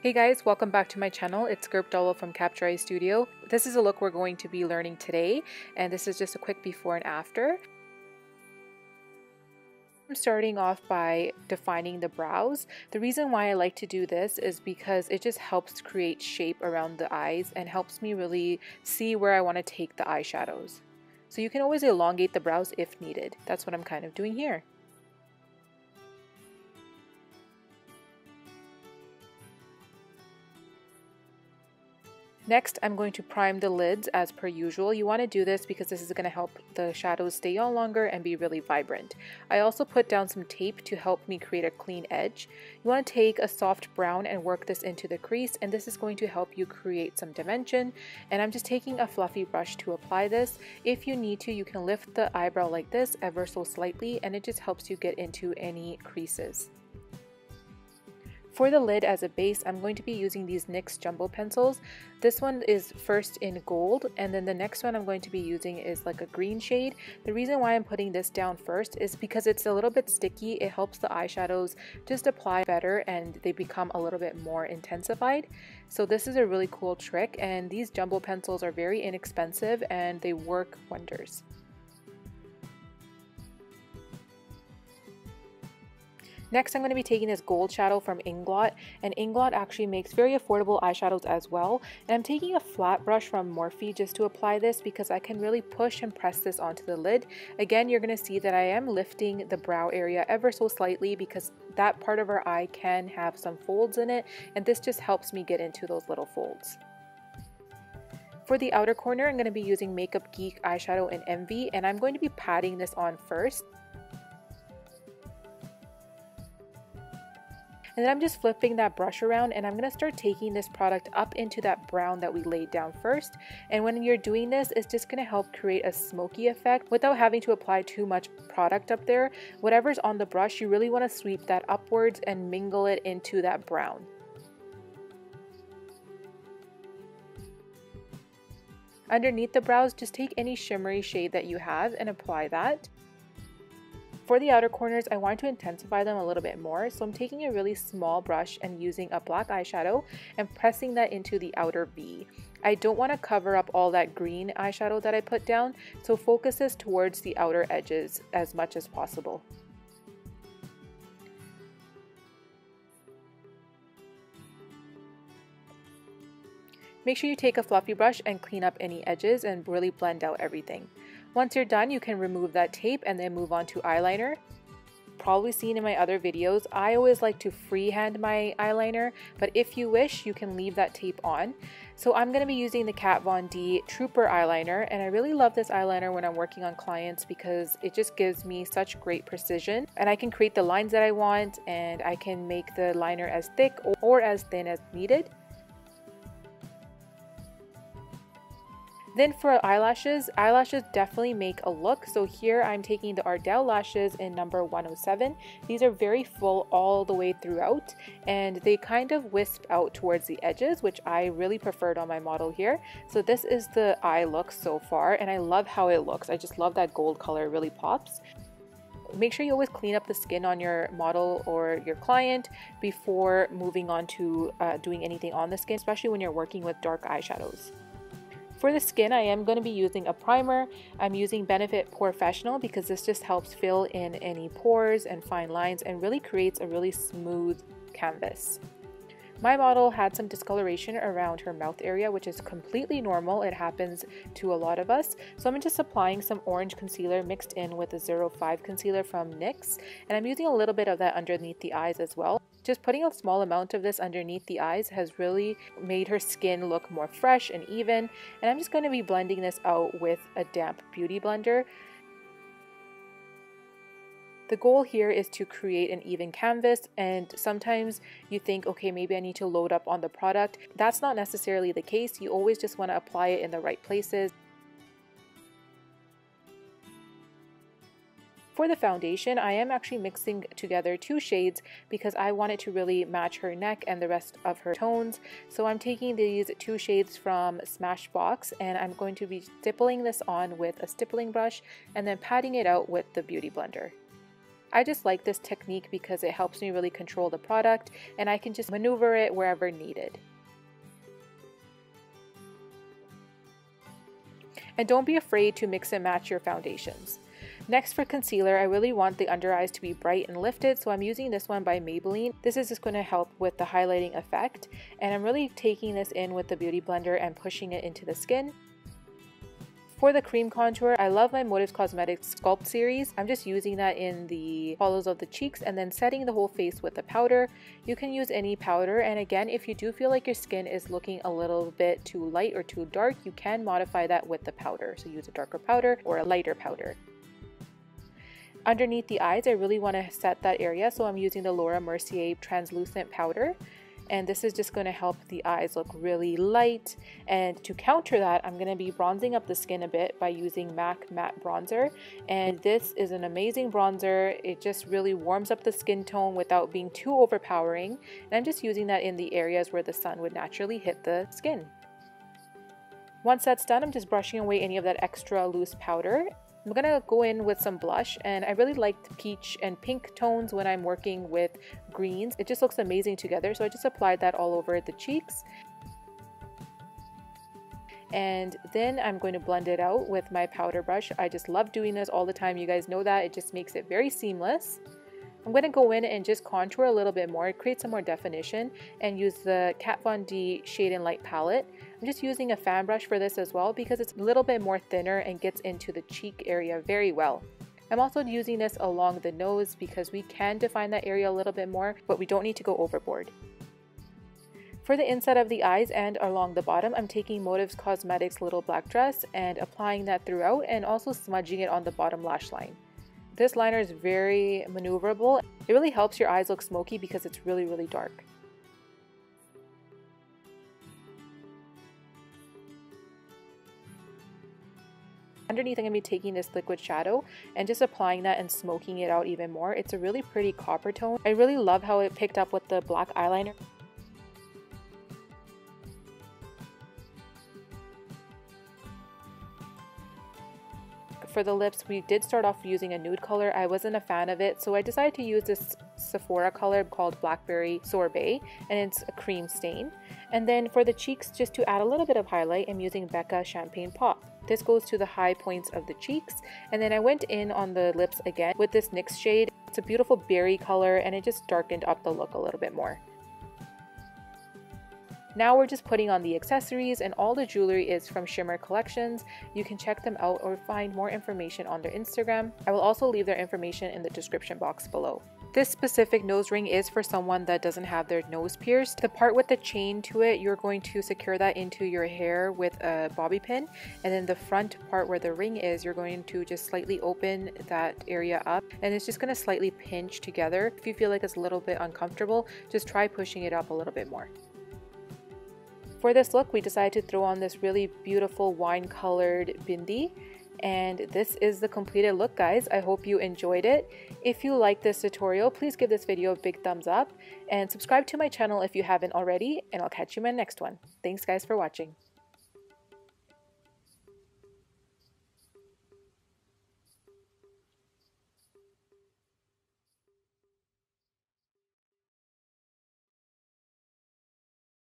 Hey guys, welcome back to my channel. It's Gurp Dhaliwal from Captur-eyes Studio. This is a look we're going to be learning today, and this is just a quick before and after. I'm starting off by defining the brows. The reason why I like to do this is because it just helps create shape around the eyes and helps me really see where I want to take the eyeshadows. So you can always elongate the brows if needed. That's what I'm kind of doing here. Next, I'm going to prime the lids as per usual. You want to do this because this is going to help the shadows stay on longer and be really vibrant. I also put down some tape to help me create a clean edge. You want to take a soft brown and work this into the crease, and this is going to help you create some dimension. And I'm just taking a fluffy brush to apply this. If you need to, you can lift the eyebrow like this ever so slightly, and it just helps you get into any creases. For the lid as a base, I'm going to be using these NYX jumbo pencils. This one is first in gold, and then the next one I'm going to be using is like a green shade. The reason why I'm putting this down first is because it's a little bit sticky. It helps the eyeshadows just apply better and they become a little bit more intensified. So this is a really cool trick, and these jumbo pencils are very inexpensive and they work wonders. Next, I'm going to be taking this gold shadow from Inglot, and Inglot actually makes very affordable eyeshadows as well. And I'm taking a flat brush from Morphe just to apply this because I can really push and press this onto the lid. Again, you're going to see that I am lifting the brow area ever so slightly because that part of our eye can have some folds in it, and this just helps me get into those little folds. For the outer corner, I'm going to be using Makeup Geek eyeshadow in Envy, and I'm going to be patting this on first. And then I'm just flipping that brush around, and I'm going to start taking this product up into that brown that we laid down first. And when you're doing this, it's just going to help create a smoky effect without having to apply too much product up there. Whatever's on the brush, you really want to sweep that upwards and mingle it into that brown. Underneath the brows, just take any shimmery shade that you have and apply that. For the outer corners, I want to intensify them a little bit more, so I'm taking a really small brush and using a black eyeshadow and pressing that into the outer V. I don't want to cover up all that green eyeshadow that I put down, so focus this towards the outer edges as much as possible. Make sure you take a fluffy brush and clean up any edges and really blend out everything. Once you're done, you can remove that tape and then move on to eyeliner. Probably seen in my other videos, I always like to freehand my eyeliner, but if you wish, you can leave that tape on. So I'm going to be using the Kat Von D Trooper eyeliner, and I really love this eyeliner when I'm working on clients because it just gives me such great precision, and I can create the lines that I want, and I can make the liner as thick or as thin as needed. Then for eyelashes, eyelashes definitely make a look. So here I'm taking the Ardell lashes in number 107. These are very full all the way throughout, and they kind of wisp out towards the edges, which I really preferred on my model here. So this is the eye look so far, and I love how it looks. I just love that gold color, it really pops. Make sure you always clean up the skin on your model or your client before moving on to doing anything on the skin, especially when you're working with dark eyeshadows. For the skin, I am going to be using a primer. I'm using Benefit Professional because this just helps fill in any pores and fine lines and really creates a really smooth canvas. My model had some discoloration around her mouth area, which is completely normal. It happens to a lot of us. So I'm just applying some orange concealer mixed in with a 05 concealer from NYX, and I'm using a little bit of that underneath the eyes as well. Just putting a small amount of this underneath the eyes has really made her skin look more fresh and even, and I'm just going to be blending this out with a damp beauty blender. The goal here is to create an even canvas, and sometimes you think, okay, maybe I need to load up on the product. That's not necessarily the case. You always just want to apply it in the right places. For the foundation, I am actually mixing together two shades because I want it to really match her neck and the rest of her tones. So I'm taking these two shades from Smashbox, and I'm going to be stippling this on with a stippling brush and then patting it out with the Beauty Blender. I just like this technique because it helps me really control the product and I can just maneuver it wherever needed. And don't be afraid to mix and match your foundations. Next, for concealer, I really want the under eyes to be bright and lifted, so I'm using this one by Maybelline. This is just going to help with the highlighting effect, and I'm really taking this in with the Beauty Blender and pushing it into the skin. For the cream contour, I love my Motives Cosmetics Sculpt series. I'm just using that in the hollows of the cheeks and then setting the whole face with the powder. You can use any powder, and again, if you do feel like your skin is looking a little bit too light or too dark, you can modify that with the powder. So use a darker powder or a lighter powder. Underneath the eyes, I really want to set that area, so I'm using the Laura Mercier translucent powder. And this is just going to help the eyes look really light. And to counter that, I'm going to be bronzing up the skin a bit by using MAC Matte Bronzer. And this is an amazing bronzer. It just really warms up the skin tone without being too overpowering. And I'm just using that in the areas where the sun would naturally hit the skin. Once that's done, I'm just brushing away any of that extra loose powder. I'm gonna go in with some blush, and I really like the peach and pink tones when I'm working with greens. It just looks amazing together, so I just applied that all over the cheeks. And then I'm going to blend it out with my powder brush. I just love doing this all the time. You guys know that. It just makes it very seamless. I'm going to go in and just contour a little bit more, create some more definition, and use the Kat Von D Shade and Light palette. I'm just using a fan brush for this as well because it's a little bit more thinner and gets into the cheek area very well. I'm also using this along the nose because we can define that area a little bit more, but we don't need to go overboard. For the inside of the eyes and along the bottom, I'm taking Motives Cosmetics Little Black Dress and applying that throughout and also smudging it on the bottom lash line. This liner is very maneuverable. It really helps your eyes look smoky because it's really, really dark. Underneath, I'm going to be taking this liquid shadow and just applying that and smoking it out even more. It's a really pretty copper tone. I really love how it picked up with the black eyeliner. For the lips, we did start off using a nude color. I wasn't a fan of it, so I decided to use this Sephora color called Blackberry Sorbet, and it's a cream stain. And then for the cheeks, just to add a little bit of highlight, I'm using Becca Champagne Pop. This goes to the high points of the cheeks, and then I went in on the lips again with this NYX shade. It's a beautiful berry color, and it just darkened up the look a little bit more. Now we're just putting on the accessories, and all the jewelry is from Shimmer Collections. You can check them out or find more information on their Instagram. I will also leave their information in the description box below. This specific nose ring is for someone that doesn't have their nose pierced. The part with the chain to it, you're going to secure that into your hair with a bobby pin, and then the front part where the ring is, you're going to just slightly open that area up, and it's just going to slightly pinch together. If you feel like it's a little bit uncomfortable, just try pushing it up a little bit more. For this look, we decided to throw on this really beautiful wine-colored bindi, and this is the completed look, guys. I hope you enjoyed it. If you like this tutorial, please give this video a big thumbs up and subscribe to my channel if you haven't already, and I'll catch you in my next one. Thanks, guys, for watching.